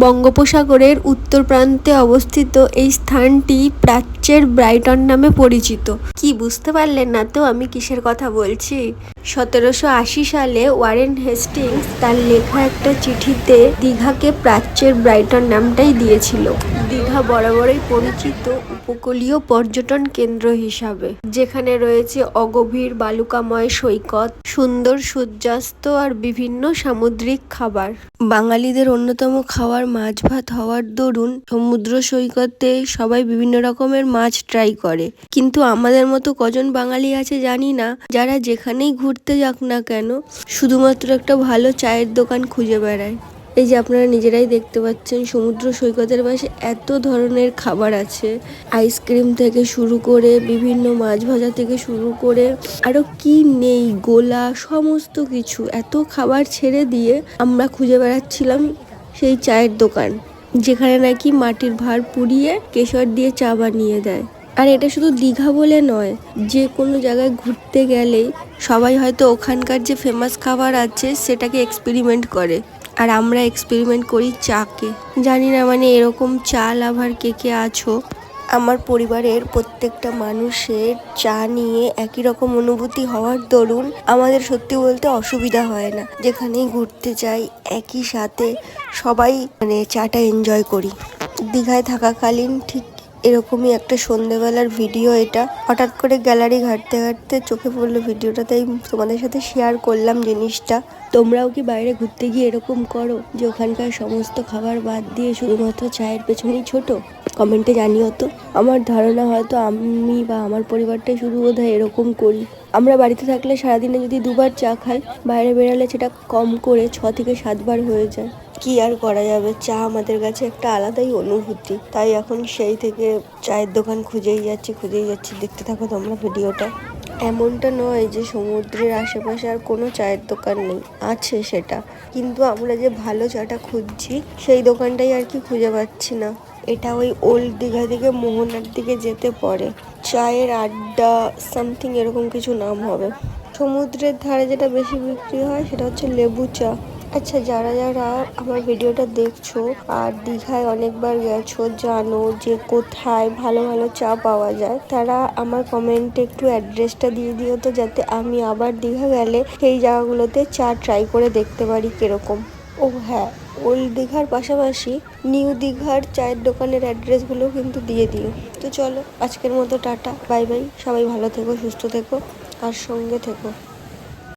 বঙ্গোপসাগরের উত্তর প্রান্তে অবস্থিত এই স্থানটি প্রাচ্যের ব্রাইটন নামে পরিচিত। কি বুঝতে পারলেন না তো আমি কিসের কথা বলছি? 1780 সালে ওয়ারেন হেস্টিংস তার লেখা একটা চিঠিতে দীঘাকে প্রাচ্যের ব্রাইটন নামটাই দিয়েছিল। দীঘা বরাবরই পরিচিত উপকূলীয় পর্যটন কেন্দ্র হিসাবে, যেখানে রয়েছে অগভীর বালুকাময় সৈকত, সুন্দর সূর্যাস্ত আর বিভিন্ন সামুদ্রিক খাবার। বাঙালিদের অন্যতম খাবার মাছ ভাত হওয়ার দরুন সমুদ্র সৈকতে সবাই বিভিন্ন রকমের মাছ ট্রাই করে। কিন্তু আমাদের মতো কজন বাঙালি আছে জানি না, যারা যেখানেই ঘুরতে যাক না কেন শুধুমাত্র একটা ভালো চায়ের দোকান খুঁজে বেড়ায়। এই যে আপনারা নিজেরাই দেখতে পাচ্ছেন, সমুদ্র সৈকতের পাশে এত ধরনের খাবার আছে, আইসক্রিম থেকে শুরু করে বিভিন্ন মাছ ভাজা থেকে শুরু করে আরো কি নেই, গোলা, সমস্ত কিছু। এত খাবার ছেড়ে দিয়ে আমরা খুঁজে বেড়াচ্ছিলাম সেই চায়ের দোকান, যেখানে নাকি মাটির ভাঁড় পুড়িয়ে কেশর দিয়ে চা বানিয়ে দেয়। আর এটা শুধু দীঘা বলে নয়, যে কোনো জায়গায় ঘুরতে গেলেই সবাই হয়তো ওখানকার যে ফেমাস খাবার আছে সেটাকে এক্সপেরিমেন্ট করে, আর আমরা এক্সপেরিমেন্ট করি চাকে। জানি না মানে এরকম চা লাভার কে কে আছো। আমার পরিবারের প্রত্যেকটা মানুষের চা নিয়ে একই রকম অনুভূতি হওয়ার দরুন আমাদের সত্যি বলতে অসুবিধা হয় না। যেখানেই ঘুরতে যাই একই সাথে সবাই মানে চাটা এনজয় করি। দীঘায় থাকাকালীন ঠিক এরকমই একটা সন্ধ্যেবেলার ভিডিও এটা। হঠাৎ করে গ্যালারি ঘাঁটতে ঘাঁটতে চোখে পড়লো ভিডিওটা, তাই তোমাদের সাথে শেয়ার করলাম জিনিসটা। তোমরাও কি বাইরে ঘুরতে গিয়ে এরকম করো যে ওখানকার সমস্ত খাবার বাদ দিয়ে শুধুমাত্র চায়ের পেছনেই ছোট? কমেন্টে জানিও তো। আমার ধারণা হয়তো আমি বা আমার পরিবারটাই শুধু বোধহয় এরকম করি। আমরা বাড়িতে থাকলে সারাদিনে যদি 2বার চা খাই, বাইরে বেরালে সেটা কম করে 6 থেকে 7 বার হয়ে যায়। কি আর করা যাবে, চা আমাদের কাছে একটা আলাদাই অনুভূতি। তাই এখন সেই থেকে চায়ের দোকান খুঁজেই যাচ্ছি। দেখতে থাকো তোমরা ভিডিওটা। এমনটা নয় যে সমুদ্রের আশেপাশে আর কোনো চায়ের দোকান নেই, আছে সেটা, কিন্তু আমরা যে ভালো চাটা খুঁজছি সেই দোকানটাই আর কি খুঁজে পাচ্ছি না। এটা ওই ওল্ড দীঘা থেকে মোহনার দিকে যেতে পড়ে, চায়ের আড্ডা সামথিং এরকম কিছু নাম হবে। সমুদ্রের ধারে যেটা বেশি বিক্রি হয় সেটা হচ্ছে লেবু চা। আচ্ছা, যারা যারা আমার ভিডিওটা দেখছো আর দীঘায় অনেকবার গেছো, জানো যে কোথায় ভালো ভালো চা পাওয়া যায়, তারা আমার কমেন্টে একটু অ্যাড্রেসটা দিয়ে দিও তো, যাতে আমি আবার দীঘা গেলে সেই জায়গাগুলোতে চা ট্রাই করে দেখতে পারি কিরকম। ও হ্যাঁ, ওল্ড দীঘার পাশাপাশি নিউ দীঘার চায়ের দোকানের অ্যাড্রেসগুলো কিন্তু দিয়ে দিও। তো চলো আজকের মতো টাটা, বাই বাই। সবাই ভালো থেকো, সুস্থ থেকো আর সঙ্গে থেকো।